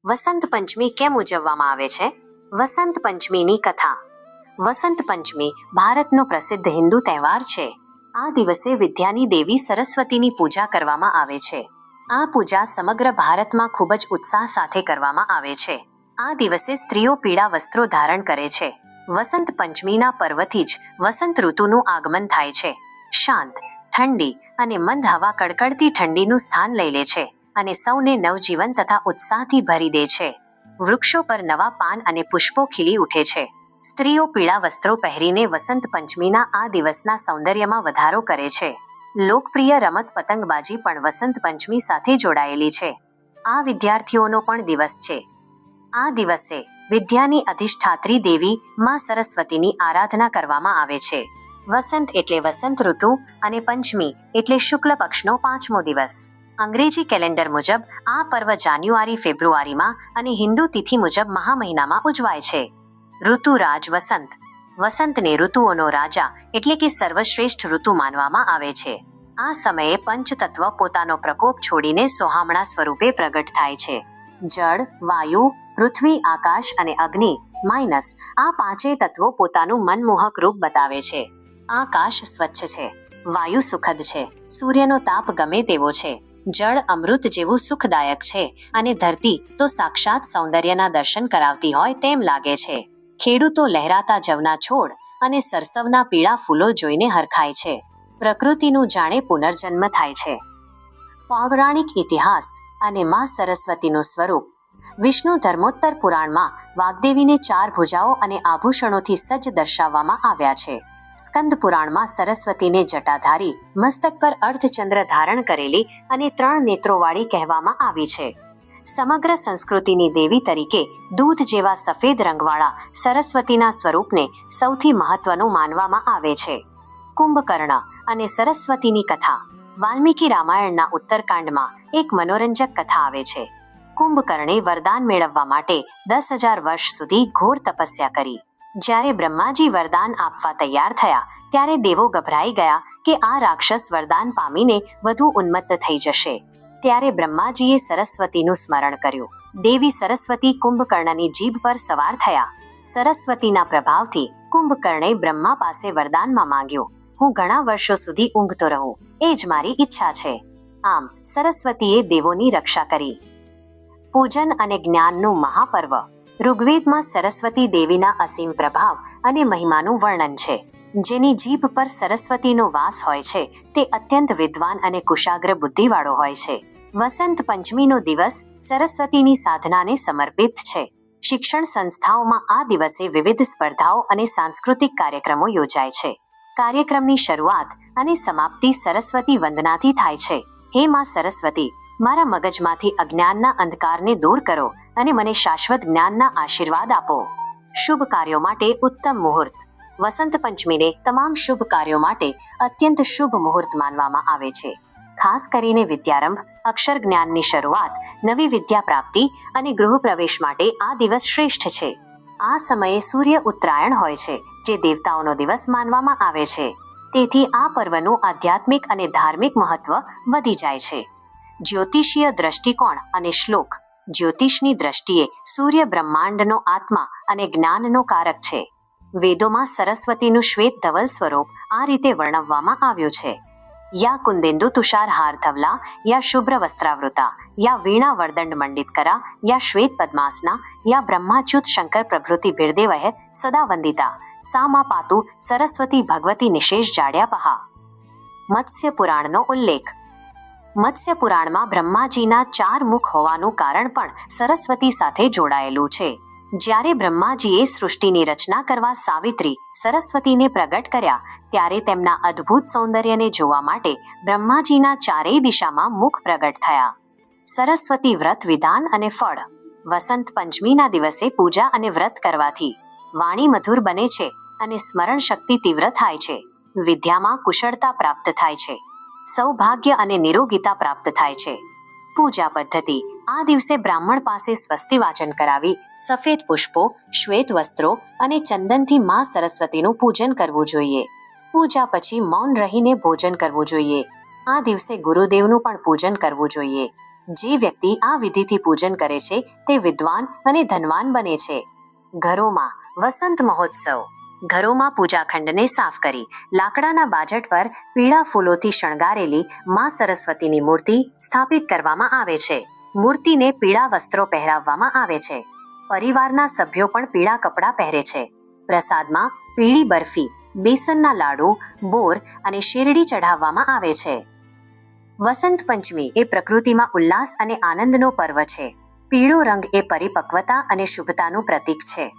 વસંત પંચમી કેમ ઉજવવામાં આવે છે? વસંત પંચમીની કથા. વસંત પંચમી ભારતનો પ્રસિદ્ધ હિન્દુ તહેવાર છે. આ દિવસે વિદ્યાની દેવી સરસ્વતીની પૂજા કરવામાં આવે છે. આ પૂજા સમગ્ર ભારતમાં ખૂબ જ ઉત્સાહ સાથે કરવામાં આવે છે. આ દિવસે સ્ત્રીઓ પીળા વસ્ત્રો ધારણ કરે છે. વસંત પંચમીના પર્વથી જ વસંત ઋતુનું આગમન થાય છે. શાંત, ઠંડી અને મંદ હવા કડકડતી ઠંડીનું સ્થાન લઈ લે છે અને સૌને નવજીવન તથા ઉત્સાહથી ભરી દે છે. વૃક્ષો પર નવા પાન અને પુષ્પો ખીલી ઉઠે છે. સ્ત્રીઓ પીળા વસ્ત્રો પહેરીને વસંત પંચમીના આ દિવસના સૌંદર્યમાં વધારો કરે છે. લોકપ્રિય રમત પતંગબાજી પણ વસંત પંચમી સાથે જોડાયેલી છે. આ વિદ્યાર્થીઓનો પણ દિવસ છે. આ દિવસે વિદ્યાની અધિષ્ઠાત્રી દેવી માં સરસ્વતીની આરાધના કરવામાં આવે છે. વસંત એટલે વસંત ઋતુ અને પંચમી એટલે શુક્લ પક્ષનો 5મો દિવસ. અંગ્રેજી કેલેન્ડર મુજબ આ પર્વ જાન્યુઆરી ફેબ્રુઆરીમાં અને હિન્દુ તિથિ મુજબ મહા મહિનામાં ઉજવાય છે. ઋતુરાજ વસંત. વસંતને ઋતુઓનો રાજા એટલે કે સર્વશ્રેષ્ઠ ઋતુ માનવામાં આવે છે. આ સમયે પંચતત્વ પોતાનો પ્રકોપ છોડીને સોહામણા સ્વરૂપે પ્રગટ થાય છે. જળ, વાયુ, પૃથ્વી, આકાશ અને અગ્નિ માઇનસ આ પાંચેય તત્વો પોતાનું મનમોહક રૂપ બતાવે છે. આકાશ સ્વચ્છ છે, વાયુ સુખદ છે, સૂર્યનો તાપ ગમે તેવો છે, જળ અમૃત જેવું સુખદાયક છે અને ધરતી તો સાક્ષાત સૌંદર્યના દર્શન કરાવતી હોય તેમ લાગે છે. ખેડૂતો લહેરાતા જવના છોડ અને સરસવના પીળા ફૂલો જોઈને હરખાય છે. પ્રકૃતિનું જાણે પુનર્જન્મ થાય છે. પૌરાણિક ઇતિહાસ અને માં સરસ્વતીનું સ્વરૂપ. વિષ્ણુ ધર્મોત્તર પુરાણમાં વાગ્દેવીને 4 ભુજાઓ અને આભૂષણોથી સજ્જ દર્શાવવામાં આવ્યા છે. સ્કંદ પુરાણમાં સરસ્વતીને જટાધારી, મસ્તક પર અર્ધચંદ્ર ધારણ કરેલી અને 3 નેત્રોવાળી કહેવામાં આવી છે. સમગ્ર સંસ્કૃતિની દેવી તરીકે દૂધ જેવા સફેદ રંગવાળા સરસ્વતીના સ્વરૂપને સૌથી મહત્વનું માનવામાં આવે છે. કુંભકર્ણ અને સરસ્વતીની કથા. વાલ્મીકી રામાયણના ઉત્તરકાંડમાં એક મનોરંજક કથા આવે છે. કુંભકર્ણે વરદાન મેળવવા માટે 10,000 વર્ષ સુધી ઘોર તપસ્યા કરી. જ્યારે બ્રહ્માજી વરદાન આપવા તૈયાર થયા ત્યારે દેવો ગભરાઈ ગયા કે આ રાક્ષસ વરદાન પામીને વધુ ઉન્મત્ત થઈ જશે. ત્યારે બ્રહ્માજીએ સરસ્વતીનું સ્મરણ કર્યું. દેવી સરસ્વતી કુંભકર્ણની જીભ પર સવાર થયા. સરસ્વતીના પ્રભાવથી કુંભકર્ણે બ્રહ્મા પાસે વરદાનમાં માંગ્યું, હું ઘણા વર્ષો સુધી ઊંઘતો રહું, એ જ મારી ઈચ્છા છે. આમ સરસ્વતીએ દેવોની રક્ષા કરી. પૂજન અને જ્ઞાનનું મહાપર્વ. ઋગ્વેદમાં સરસ્વતી દેવીના અસીમ પ્રભાવ અને મહિમાનું વર્ણન છે. જેની જીભ પર સરસ્વતીનો વાસ હોય છે તે અત્યંત વિદ્વાન અને કુશાગ્ર બુદ્ધિવાળો હોય છે. વસંત પંચમીનો દિવસ સરસ્વતીની સાધનાને સમર્પિત છે. શિક્ષણ સંસ્થાઓમાં આ દિવસે વિવિધ સ્પર્ધાઓ અને સાંસ્કૃતિક કાર્યક્રમો યોજાય છે. કાર્યક્રમની શરૂઆત અને સમાપ્તિ સરસ્વતી વંદનાથી થાય છે. હે માં સરસ્વતી, મારા મગજમાંથી અજ્ઞાનના અંધકારને દૂર કરો અને મને શાશ્વત જ્ઞાનના આશીર્વાદ આપો. શુભ કાર્યો માટે ઉત્તમ મુહૂર્ત. વસંત પંચમીને તમામ શુભ કાર્યો માટે અત્યંત શુભ મુહૂર્ત માનવામાં આવે છે. ખાસ કરીને વિદ્યારંભ, અક્ષર જ્ઞાનની શરૂઆત, નવી વિદ્યા પ્રાપ્તિ અને ગૃહ પ્રવેશ માટે આ દિવસ શ્રેષ્ઠ છે. આ સમયે સૂર્ય ઉત્તરાયણ હોય છે, જે દેવતાઓનો દિવસ માનવામાં આવે છે. તેથી આ પર્વનું આધ્યાત્મિક અને ધાર્મિક મહત્વ વધી જાય છે. જ્યોતિષીય દ્રષ્ટિકોણ અને શ્લોક. જ્યોતિષની દ્રષ્ટિએ સૂર્ય બ્રહ્માંડનો આત્મા અને જ્ઞાનનો કારક છે. વેદોમાં સરસ્વતીનું શ્વેત ધવલ સ્વરૂપ આ રીતે વર્ણવવામાં આવ્યું છે. યા કુંદેન્દુ તુષાર હાર ધવલા, યા શુભ્ર વસ્ત્રાવૃતા, યા વીણા વરદંડ મંડિતકરા, યા શ્વેત પદ્માસના, યા બ્રહ્માચ્યુત શંકર પ્રભૃતિ ભીર્દેવઃ સદા વંદિતા, સા મા પાતુ સરસ્વતી ભગવતી નિશેષ જાડ્યાપહા. મત્સ્ય પુરાણનો ઉલ્લેખ. મત્સ્ય પુરાણમાં બ્રહ્માજીના 4 મુખ હોવાનું કારણ પણ સરસ્વતી સાથે જોડાયેલું છે. જ્યારે બ્રહ્માજીએ સૃષ્ટિની રચના કરવા સાવિત્રી સરસ્વતીને પ્રગટ કર્યા ત્યારે તેમના અદ્ભુત સૌંદર્યને જોવા માટે બ્રહ્માજીના 4 દિશામાં મુખ પ્રગટ થયા. સરસ્વતી વ્રત વિધાન અને ફળ. વસંત પંચમીના દિવસે પૂજા અને વ્રત કરવાથી વાણી મધુર બને છે અને સ્મરણ શક્તિ તીવ્ર થાય છે. વિદ્યામાં કુશળતા પ્રાપ્ત થાય છે. સૌભાગ્ય અને નિરોગીતા પ્રાપ્ત થાય છે. પૂજા પદ્ધતિ. આ દિવસે બ્રાહ્મણ પાસે સ્વસ્તિ વાચન કરાવી સફેદ પુષ્પો, શ્વેત વસ્ત્રો અને ચંદનથી માં સરસ્વતીનું પૂજન કરવું જોઈએ. પૂજા પછી મૌન રહીને ભોજન કરવું જોઈએ. આ દિવસે ગુરુદેવનું પણ પૂજન કરવું જોઈએ. જે વ્યક્તિ આ વિધિથી પૂજન કરે છે તે વિદ્વાન અને ધનવાન બને છે. ઘરોમાં વસંત મહોત્સવ. ઘરોમાં પૂજાખંડને સાફ કરી લાકડાના બાજટ પર પીળા ફૂલોથી શણગારેલી માં સરસ્વતીની મૂર્તિ સ્થાપિત કરવામાં આવે છે. મૂર્તિને પીળા વસ્ત્રો પહેરાવવામાં આવે છે. પરિવારના સભ્યો પણ પીળા કપડાં પહેરે છે. પ્રસાદમાં પીળી બરફી, બેસનના લાડુ, બોર અને શેરડી ચઢાવવામાં આવે છે. વસંત પંચમી એ પ્રકૃતિમાં ઉલ્લાસ અને આનંદનો પર્વ છે. પીળો રંગ એ પરિપક્વતા અને શુભતાનું પ્રતીક છે.